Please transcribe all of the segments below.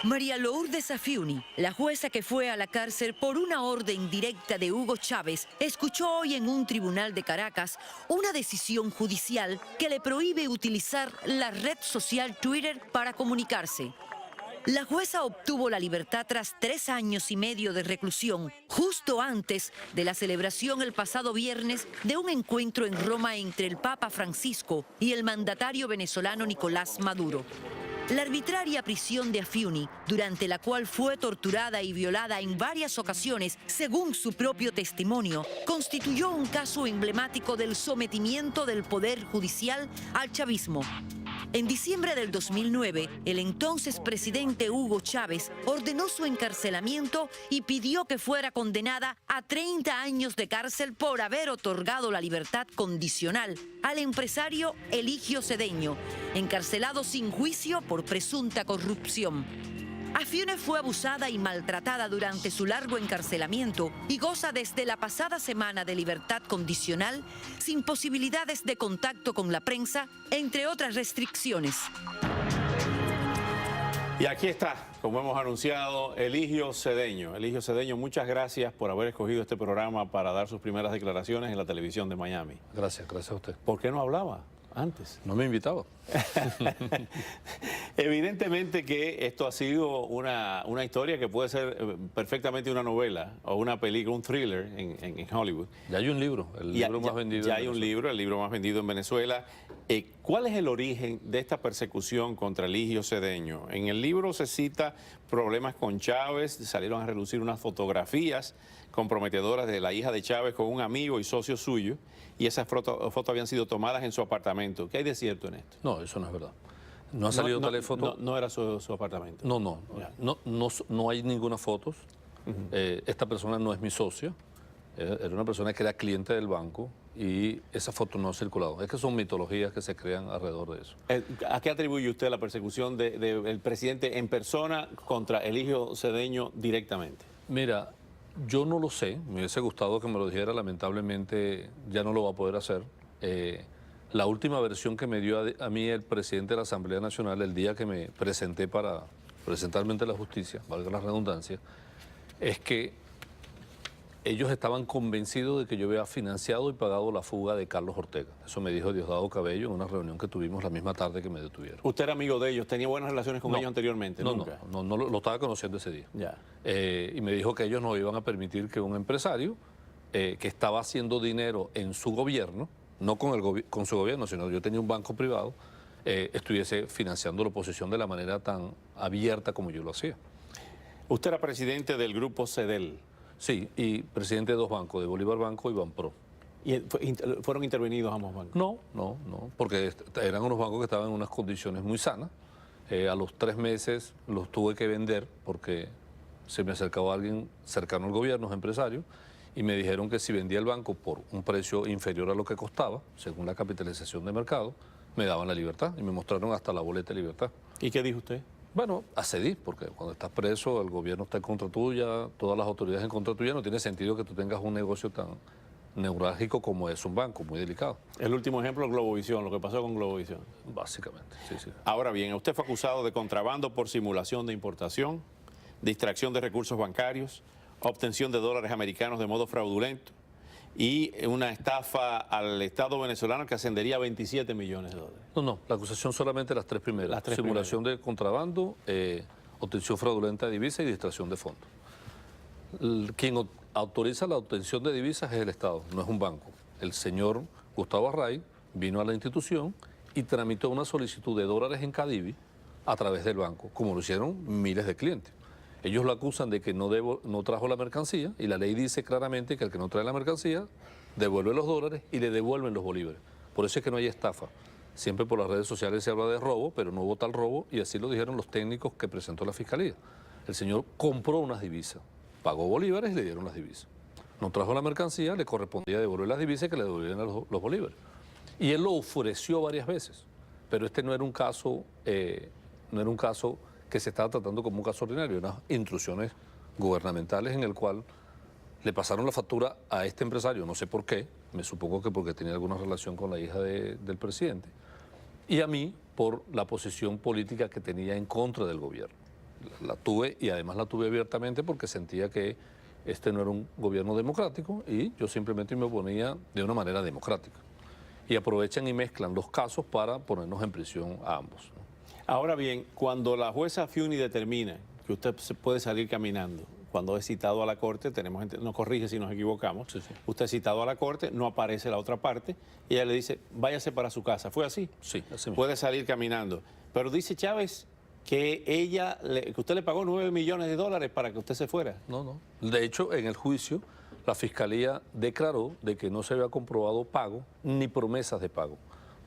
María Lourdes Afiuni, la jueza que fue a la cárcel por una orden directa de Hugo Chávez, escuchó hoy en un tribunal de Caracas una decisión judicial que le prohíbe utilizar la red social Twitter para comunicarse. La jueza obtuvo la libertad tras 3 años y medio de reclusión, justo antes de la celebración el pasado viernes de un encuentro en Roma entre el Papa Francisco y el mandatario venezolano Nicolás Maduro. La arbitraria prisión de Afiuni, durante la cual fue torturada y violada en varias ocasiones, según su propio testimonio, constituyó un caso emblemático del sometimiento del Poder Judicial al chavismo. En diciembre del 2009, el entonces presidente Hugo Chávez ordenó su encarcelamiento y pidió que fuera condenada a 30 años de cárcel por haber otorgado la libertad condicional al empresario Eligio Cedeño, encarcelado sin juicio por presunta corrupción. Afiuni fue abusada y maltratada durante su largo encarcelamiento y goza desde la pasada semana de libertad condicional, sin posibilidades de contacto con la prensa, entre otras restricciones. Y aquí está, como hemos anunciado, Eligio Cedeño. Eligio Cedeño, muchas gracias por haber escogido este programa para dar sus primeras declaraciones en la televisión de Miami. Gracias a usted. ¿Por qué no hablaba antes? No me invitaba. Evidentemente que esto ha sido una historia que puede ser perfectamente una novela o una película, un thriller en Hollywood. Ya hay un libro, el libro más vendido. Ya hay un libro, el libro más vendido en Venezuela. ¿Cuál es el origen de esta persecución contra Eligio Cedeño? En el libro se cita problemas con Chávez, salieron a relucir unas fotografías comprometedoras de la hija de Chávez con un amigo y socio suyo, y esas fotos habían sido tomadas en su apartamento. ¿Qué hay de cierto en esto? No, eso no es verdad. No ha salido tal foto. No era su apartamento. No hay ninguna foto. Esta persona no es mi socio. Era una persona que era cliente del banco y esa foto no ha circulado. Es que son mitologías que se crean alrededor de eso. ¿A qué atribuye usted la persecución del presidente en persona contra Eligio Cedeño directamente? Mira, yo no lo sé. Me hubiese gustado que me lo dijera. Lamentablemente ya no lo va a poder hacer. La última versión que me dio a mí el presidente de la Asamblea Nacional el día que me presenté para presentarme ante la justicia, valga la redundancia, es que ellos estaban convencidos de que yo había financiado y pagado la fuga de Carlos Ortega. Eso me dijo Diosdado Cabello en una reunión que tuvimos la misma tarde que me detuvieron. ¿Usted era amigo de ellos? ¿Tenía buenas relaciones con ellos anteriormente? ¿Nunca? No, lo estaba conociendo ese día. Ya. Y me dijo que ellos no iban a permitir que un empresario que estaba haciendo dinero en su gobierno, no con su gobierno, sino yo tenía un banco privado, estuviese financiando la oposición de la manera tan abierta como yo lo hacía. Usted era presidente del grupo CEDEL. Sí, y presidente de 2 bancos, de Bolívar Banco y Banpro. ¿Y fueron intervenidos ambos bancos? No, porque eran unos bancos que estaban en unas condiciones muy sanas. A los 3 meses los tuve que vender porque se me acercaba alguien cercano al gobierno, empresario, y me dijeron que si vendía el banco por un precio inferior a lo que costaba, según la capitalización de mercado, me daban la libertad y me mostraron hasta la boleta de libertad. ¿Y qué dijo usted? Bueno, accedí, porque cuando estás preso, el gobierno está en contra tuya, todas las autoridades en contra tuya, no tiene sentido que tú tengas un negocio tan neurálgico como es un banco, muy delicado. El último ejemplo, Globovisión, lo que pasó con Globovisión. Básicamente, sí. Ahora bien, usted fue acusado de contrabando por simulación de importación, distracción de recursos bancarios, obtención de dólares americanos de modo fraudulento y una estafa al Estado venezolano que ascendería a 27 millones de dólares. No, la acusación solamente las 3 primeras. Las 3 simulación de contrabando, obtención fraudulenta de divisas y distracción de fondos. Quien autoriza la obtención de divisas es el Estado, no es un banco. El señor Gustavo Array vino a la institución y tramitó una solicitud de dólares en Cadivi a través del banco, como lo hicieron miles de clientes. Ellos lo acusan de que no trajo la mercancía y la ley dice claramente que el que no trae la mercancía devuelve los dólares y le devuelven los bolívares. Por eso es que no hay estafa. Siempre por las redes sociales se habla de robo, pero no hubo tal robo y así lo dijeron los técnicos que presentó la Fiscalía. El señor compró unas divisas, pagó bolívares y le dieron las divisas. No trajo la mercancía, le correspondía devolver las divisas y que le devolvieran los bolívares. Y él lo ofreció varias veces, pero este no era un caso que se estaba tratando como un caso ordinario, unas instrucciones gubernamentales en el cual le pasaron la factura a este empresario, no sé por qué, me supongo que porque tenía alguna relación con la hija del presidente, y a mí por la posición política que tenía en contra del gobierno. la tuve y además la tuve abiertamente porque sentía que este no era un gobierno democrático y yo simplemente me oponía de una manera democrática. Y aprovechan y mezclan los casos para ponernos en prisión a ambos, ¿no? Ahora bien, cuando la jueza Fiuni determina que usted se puede salir caminando, cuando es citado a la corte, nos corrige si nos equivocamos, Sí, sí. usted es citado a la corte, no aparece la otra parte, y ella le dice, váyase para su casa. ¿Fue así? Sí, así mismo. Puede salir caminando. Pero dice Chávez que que usted le pagó $9 millones para que usted se fuera. No, no. De hecho, en el juicio, la Fiscalía declaró de que no se había comprobado pago ni promesas de pago,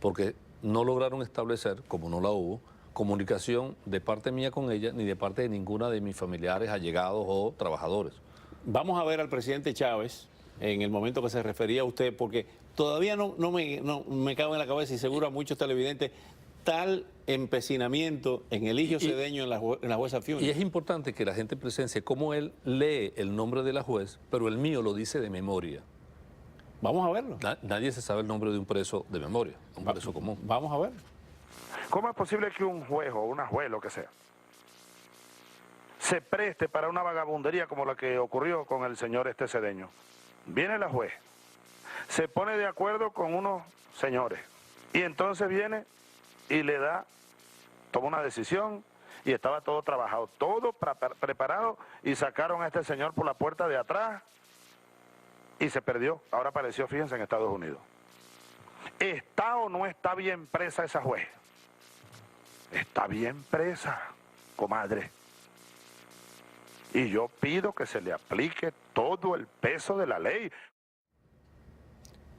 porque no lograron establecer, como no la hubo, comunicación de parte mía con ella ni de parte de ninguna de mis familiares, allegados o trabajadores. Vamos a ver al presidente Chávez en el momento que se refería a usted, porque todavía no me cabe en la cabeza y seguro a muchos televidentes tal empecinamiento en Eligio Cedeño en la jueza Fiuni. Y es importante que la gente presencie cómo él lee el nombre de la juez, pero el mío lo dice de memoria. Vamos a verlo. Nadie se sabe el nombre de un preso de memoria, un preso común. Vamos a ver. ¿Cómo es posible que un juez o una juez, lo que sea, se preste para una vagabundería como la que ocurrió con el señor Cedeño? Viene la juez, se pone de acuerdo con unos señores y entonces viene y le da, toma una decisión y estaba todo trabajado, todo preparado y sacaron a este señor por la puerta de atrás y se perdió. Ahora apareció, fíjense, en Estados Unidos. ¿Está o no está bien presa esa juez? Está bien presa, comadre. Y yo pido que se le aplique todo el peso de la ley.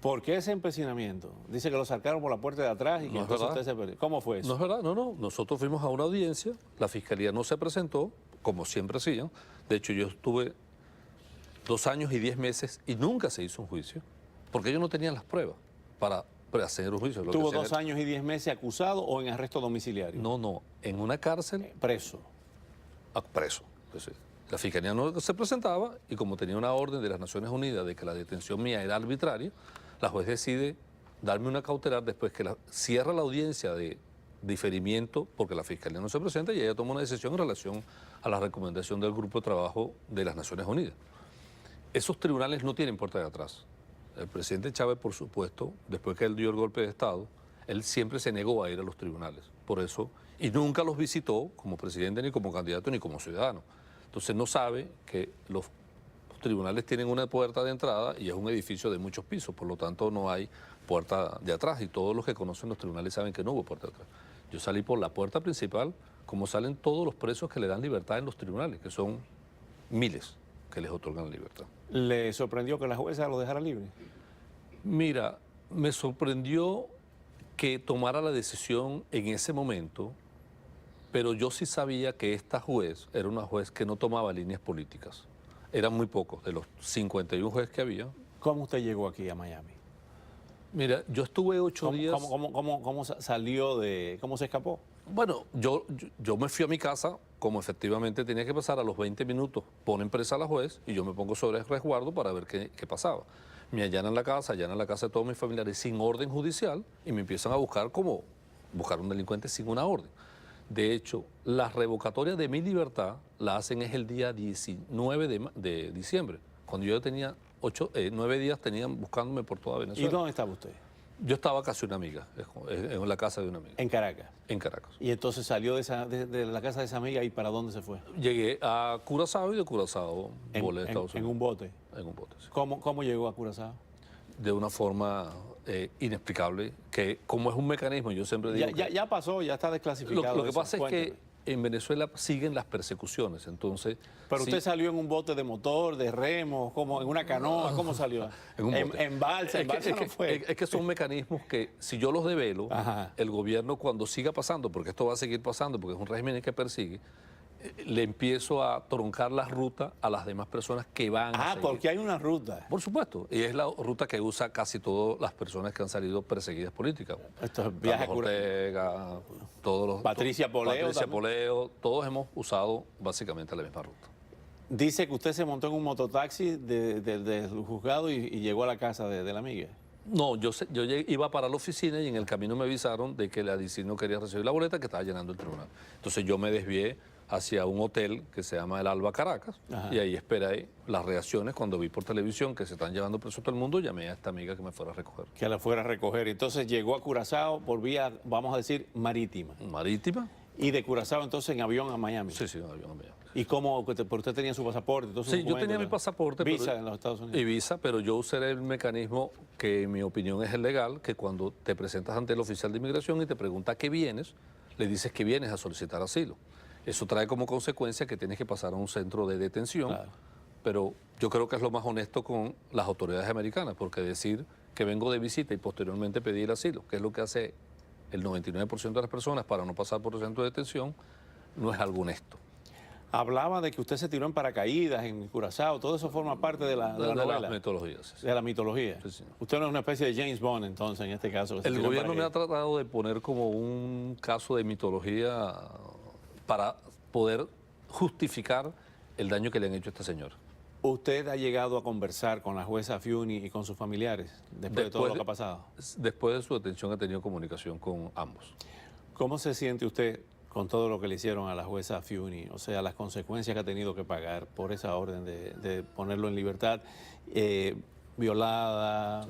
¿Por qué ese empecinamiento? Dice que lo sacaron por la puerta de atrás y que No es entonces verdad. usted se perdió. ¿Cómo fue eso? No es verdad, no. Nosotros fuimos a una audiencia, la Fiscalía no se presentó, como siempre hacían. De hecho, yo estuve 2 años y 10 meses y nunca se hizo un juicio, porque ellos no tenían las pruebas para hacer un juicio. Lo que ¿Tuvo hacían 2 era- años y 10 meses acusado o en arresto domiciliario? No, en una cárcel Preso. preso. Entonces, la Fiscalía no se presentaba y como tenía una orden de las Naciones Unidas de que la detención mía era arbitraria, la juez decide darme una cautelar después que cierra la audiencia de diferimiento porque la Fiscalía no se presenta y ella toma una decisión en relación a la recomendación del Grupo de Trabajo de las Naciones Unidas. Esos tribunales no tienen puerta de atrás. El presidente Chávez, por supuesto, después que él dio el golpe de Estado, él siempre se negó a ir a los tribunales. Por eso, y nunca los visitó como presidente, ni como candidato, ni como ciudadano. Entonces no sabe que los tribunales tienen una puerta de entrada y es un edificio de muchos pisos, por lo tanto no hay puerta de atrás y todos los que conocen los tribunales saben que no hubo puerta de atrás. Yo salí por la puerta principal, como salen todos los presos que le dan libertad en los tribunales, que son miles que les otorgan libertad. ¿Le sorprendió que la jueza lo dejara libre? Mira, me sorprendió que tomara la decisión en ese momento, pero yo sí sabía que esta juez era una juez que no tomaba líneas políticas. Eran muy pocos, de los 51 jueces que había. ¿Cómo usted llegó aquí a Miami? Mira, yo estuve 8 días... ¿Cómo salió cómo se escapó? Bueno, yo me fui a mi casa, como efectivamente tenía que pasar a los 20 minutos, ponen presa a la juez y yo me pongo sobre el resguardo para ver qué pasaba. Me allanan la casa de todos mis familiares sin orden judicial y me empiezan a buscar como buscar un delincuente sin una orden. De hecho, la revocatoria de mi libertad la hacen es el día 19 de diciembre, cuando yo tenía 9 días tenían buscándome por toda ¿Y Venezuela. dónde estaba usted? Yo estaba casi una amiga, en la casa de una amiga, En Caracas. en Caracas. Y entonces salió de la casa de esa amiga y ¿para dónde se fue? Llegué a Curazao y de Curazao volé a Estados En Unidos. un bote. En un bote, sí. ¿Cómo llegó a Curazao? De una forma inexplicable, que como es un mecanismo, yo siempre digo Ya pasó, ya está desclasificado. lo que eso. pasa es Cuénteme. que en Venezuela siguen las persecuciones, entonces... Pero sí, usted salió en un bote de motor, de remos, en una canoa, ¿cómo salió? en un bote. En balsa, no fue. Es que son mecanismos que si yo los develo, Ajá. el gobierno cuando siga pasando, porque esto va a seguir pasando, porque es un régimen que persigue, le empiezo a troncar la ruta a las demás personas que van a seguir. Porque hay una ruta. Por supuesto, y es la ruta que usa casi todas las personas que han salido perseguidas políticas. Esto es viaje a Carlos Ortega, todos los... Patricia Poleo Patricia también. Poleo, todos hemos usado básicamente la misma ruta. Dice que usted se montó en un mototaxi del juzgado y llegó a la casa de la amiga. No, yo iba para la oficina y en el camino me avisaron de que la DICIN no quería recibir la boleta, que estaba llenando el tribunal. Entonces yo me desvié hacia un hotel que se llama el Alba Caracas, Ajá. y ahí esperé las reacciones. Cuando vi por televisión que se están llevando preso todo el mundo, llamé a esta amiga que me fuera a recoger. Que la fuera a recoger. Entonces llegó a Curazao por vía, vamos a decir, marítima. Marítima. Y de Curazao entonces en avión a Miami. Sí, en avión a Miami. ¿Y cómo? Pero usted tenía su pasaporte. Todos sus Sí, yo tenía mi documentos, pasaporte. Visa en los Estados Unidos. Y visa, pero yo usaré el mecanismo que en mi opinión es el legal, que cuando te presentas ante el oficial de inmigración y te pregunta a qué vienes, le dices que vienes a solicitar asilo. Eso trae como consecuencia que tienes que pasar a un centro de detención, Claro. pero yo creo que es lo más honesto con las autoridades americanas, porque decir que vengo de visita y posteriormente pedir asilo, que es lo que hace el 99% de las personas para no pasar por el centro de detención, no es algo honesto. Hablaba de que usted se tiró en paracaídas en Curazao. Todo eso forma parte de la novela. las metodologías. Sí. De la mitología. Sí, señor. Usted no es una especie de James Bond, entonces, en este caso. que se El tiró en gobierno me ha paracaídas. tratado de poner como un caso de mitología para poder justificar el daño que le han hecho a esta señora. ¿Usted ha llegado a conversar con la jueza Fiuni y con sus familiares después de todo lo que ha pasado? Después de su detención he tenido comunicación con ambos. ¿Cómo se siente usted con todo lo que le hicieron a la jueza Fiuni? O sea, las consecuencias que ha tenido que pagar por esa orden de ponerlo en libertad. Violada,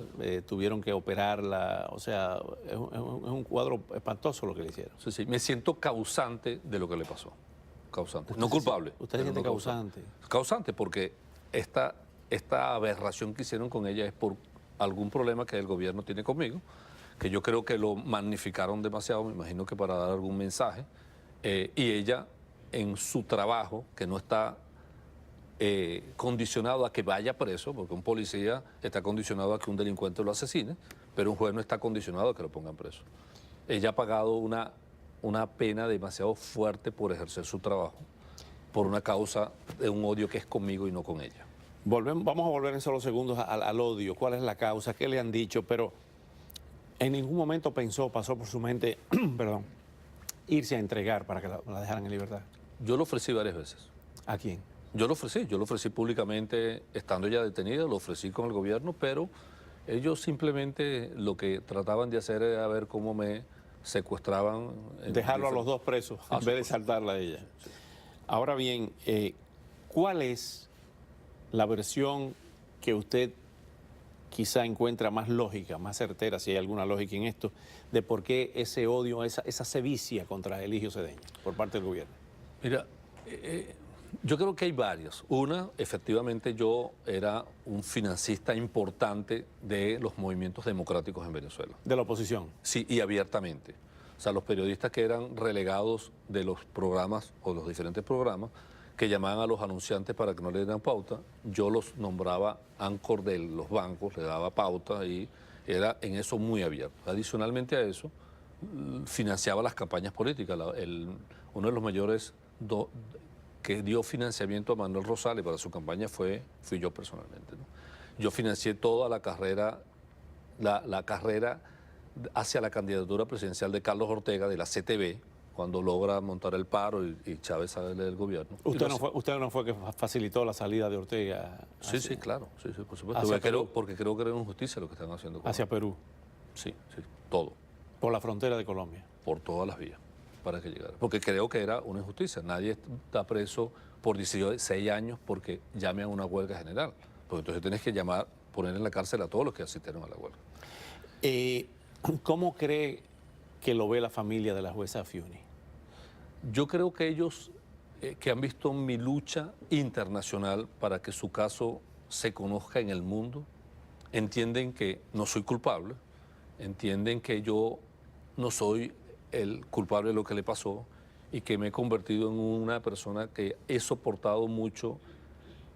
tuvieron que operarla. O sea, es un cuadro espantoso lo que le hicieron. Sí, me siento causante de lo que le pasó. Causante. No culpable. ¿Usted se pero siente no causante? Causante porque esta aberración que hicieron con ella es por algún problema que el gobierno tiene conmigo, que yo creo que lo magnificaron demasiado, me imagino que para dar algún mensaje, y ella en su trabajo, que no está condicionado a que vaya preso, porque un policía está condicionado a que un delincuente lo asesine, pero un juez no está condicionado a que lo pongan preso. Ella ha pagado una pena demasiado fuerte por ejercer su trabajo, por una causa de un odio que es conmigo y no con ella. Vamos a volver en solo segundos al odio. ¿Cuál es la causa? ¿Qué le han dicho? Pero en ningún momento pasó por su mente, perdón, irse a entregar para que la dejaran en libertad. Yo lo ofrecí varias veces. ¿A quién? Yo lo ofrecí públicamente estando ya detenida, lo ofrecí con el gobierno, pero ellos simplemente lo que trataban de hacer era ver cómo me secuestraban. Dejarlo a los dos presos en vez de supuesto. saltarla a ella. Sí. Ahora bien, ¿cuál es la versión que usted quizá encuentra más lógica, más certera, si hay alguna lógica en esto, de por qué ese odio, esa sevicia contra Eligio Cedeño por parte del gobierno? Mira, yo creo que hay varias. Una, efectivamente, yo era un financista importante de los movimientos democráticos en Venezuela. De la oposición. Sí, y abiertamente. O sea, los periodistas que eran relegados de los programas o los diferentes programas, que llamaban a los anunciantes para que no le dieran pauta, yo los nombraba áncor de los bancos, le daba pauta y era en eso muy abierto. Adicionalmente a eso, financiaba las campañas políticas. Uno de los mayores que dio financiamiento a Manuel Rosales para su campaña fui yo personalmente, ¿no? Yo financié toda la carrera, la carrera hacia la candidatura presidencial de Carlos Ortega de la CTV, cuando logra montar el paro y Chávez sale del gobierno. ¿Usted no fue que facilitó la salida de Ortega? Sí, claro, sí, por supuesto. Porque creo que era injusticia lo que están haciendo. Hacia Perú. Sí, todo. Por la frontera de Colombia. Por todas las vías, para que llegara. Porque creo que era una injusticia. Nadie está preso por 16 años porque llame a una huelga general. Porque entonces tienes que poner en la cárcel a todos los que asistieron a la huelga. ¿Cómo cree que lo ve la familia de la jueza Fiuni? Yo creo que ellos que han visto mi lucha internacional para que su caso se conozca en el mundo, entienden que no soy culpable, entienden que yo no soy el culpable de lo que le pasó y que me he convertido en una persona que he soportado mucho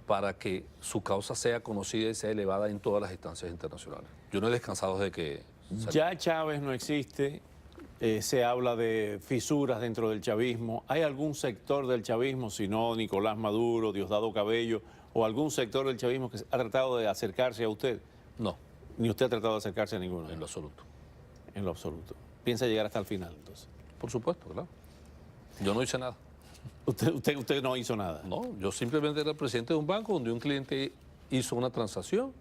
para que su causa sea conocida y sea elevada en todas las instancias internacionales. Yo no he descansado desde que salí. Ya Chávez no existe. Se habla de fisuras dentro del chavismo. ¿Hay algún sector del chavismo, si no Nicolás Maduro, Diosdado Cabello, o algún sector del chavismo que ha tratado de acercarse a usted? No. Ni usted ha tratado de acercarse a ninguno. En lo absoluto. En lo absoluto. ¿Piensa llegar hasta el final, entonces? Por supuesto, claro. Yo no hice nada. Usted no hizo nada. No, yo simplemente era el presidente de un banco donde un cliente hizo una transacción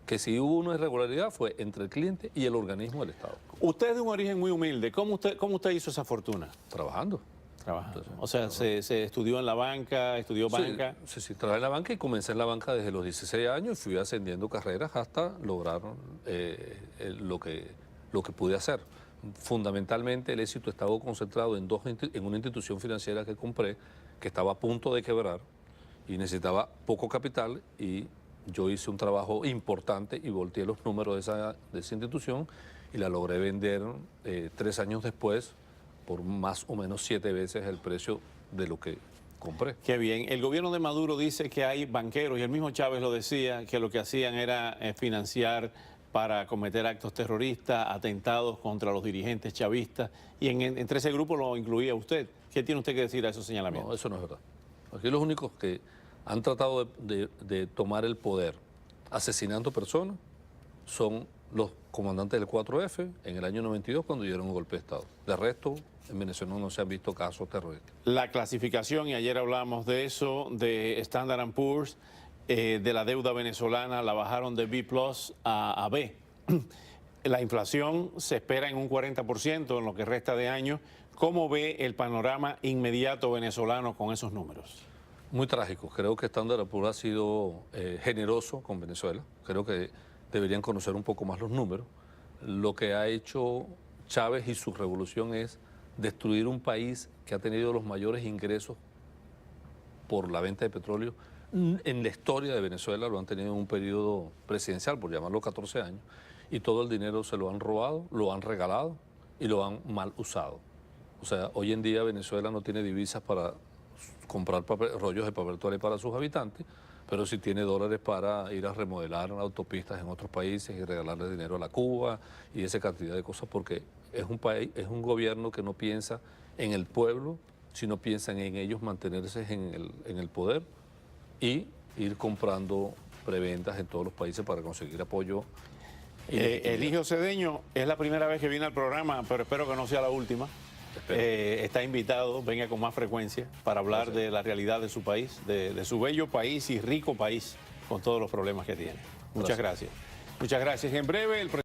que si hubo una irregularidad fue entre el cliente y el organismo del Estado. Usted es de un origen muy humilde. ¿Cómo usted hizo esa fortuna? Trabajando. Trabajando. Entonces, O sea, se estudió en la banca, estudió banca. Sí, trabajé en la banca y comencé en la banca desde los 16 años y fui ascendiendo carreras hasta lograr lo que pude hacer. Fundamentalmente el éxito estaba concentrado en una institución financiera que compré, que estaba a punto de quebrar y necesitaba poco capital, y yo hice un trabajo importante y volteé los números de esa institución y la logré vender 3 años después por más o menos 7 veces el precio de lo que compré. Qué bien. El gobierno de Maduro dice que hay banqueros, y el mismo Chávez lo decía, que lo que hacían era financiar para cometer actos terroristas, atentados contra los dirigentes chavistas, y entre ese grupo lo incluía usted. ¿Qué tiene usted que decir a esos señalamientos? No, eso no es verdad. Aquí los únicos que han tratado de tomar el poder asesinando personas son los comandantes del 4F en el año 92 cuando dieron un golpe de Estado. De resto, en Venezuela no se han visto casos terroristas. La clasificación, y ayer hablamos de eso, de Standard & Poor's, de la deuda venezolana, la bajaron de B+ a B. La inflación se espera en un 40% en lo que resta de año. ¿Cómo ve el panorama inmediato venezolano con esos números? Muy trágico. Creo que Standard & Poor's ha sido generoso con Venezuela. Creo que deberían conocer un poco más los números. Lo que ha hecho Chávez y su revolución es destruir un país que ha tenido los mayores ingresos por la venta de petróleo en la historia de Venezuela. Lo han tenido en un periodo presidencial, por llamarlo 14 años, y todo el dinero se lo han robado, lo han regalado y lo han mal usado. O sea, hoy en día Venezuela no tiene divisas para comprar rollos de papel toalé para sus habitantes, pero sí tiene dólares para ir a remodelar autopistas en otros países y regalarle dinero a la Cuba y esa cantidad de cosas, porque es un país, es un gobierno que no piensa en el pueblo, sino piensan en ellos mantenerse en el poder y ir comprando preventas en todos los países para conseguir apoyo. Eligio Cedeño, es la primera vez que viene al programa, pero espero que no sea la última. Está invitado, venga con más frecuencia para hablar de la realidad de su país, de su bello país y rico país, con todos los problemas que tiene. Muchas gracias. Muchas gracias. En breve, el presidente